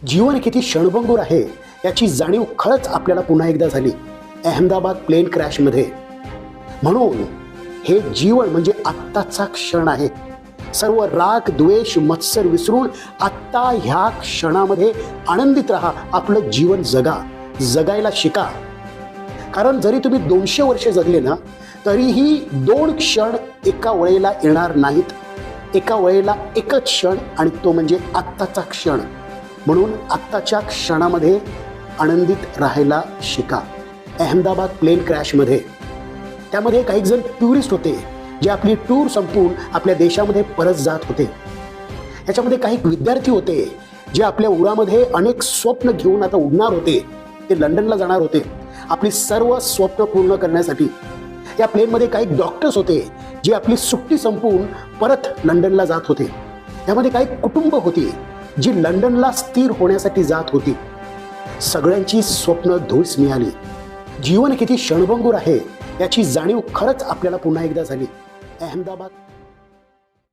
जीवन किती क्षणभंगूर आहे याची जाणीव खरंच आपल्याला पुन्हा एकदा झाली अहमदाबाद प्लेन क्रॅशमध्ये. म्हणून हे जीवन म्हणजे आत्ताचा क्षण आहे. सर्व राग द्वेष मत्सर विसरून आत्ता ह्या क्षणामध्ये आनंदित राहा. आपलं जीवन जगा, जगायला शिका. कारण जरी तुम्ही 200 वर्षे जगले ना तरीही 2 क्षण एका वेळेला येणार नाहीत. एका वेळेला एकच क्षण आणि तो म्हणजे आत्ताचा क्षण. म्हणून आत्ताच्या क्षणामध्ये आनंदित राहायला शिका. अहमदाबाद प्लेन क्रॅशमध्ये त्यामध्ये काही जण टुरिस्ट होते जे आपली टूर संपवून आपल्या देशामध्ये परत जात होते. याच्यामध्ये काही विद्यार्थी होते जे आपल्या उरामध्ये अनेक स्वप्न घेऊन आता उडणार होते. ते लंडनला जाणार होते आपली सर्व स्वप्न पूर्ण करण्यासाठी. या प्लेनमध्ये काही डॉक्टर्स होते जे आपली सुट्टी संपवून परत लंडनला जात होते. यामध्ये काही कुटुंब होती जी लंडनला स्थिर होण्यासाठी जात होती. सगळ्यांची स्वप्न धूळस मिळाली. जीवन किती क्षणभंगूर आहे याची जाणीव खरंच आपल्याला पुन्हा एकदा झाली. अहमदाबाद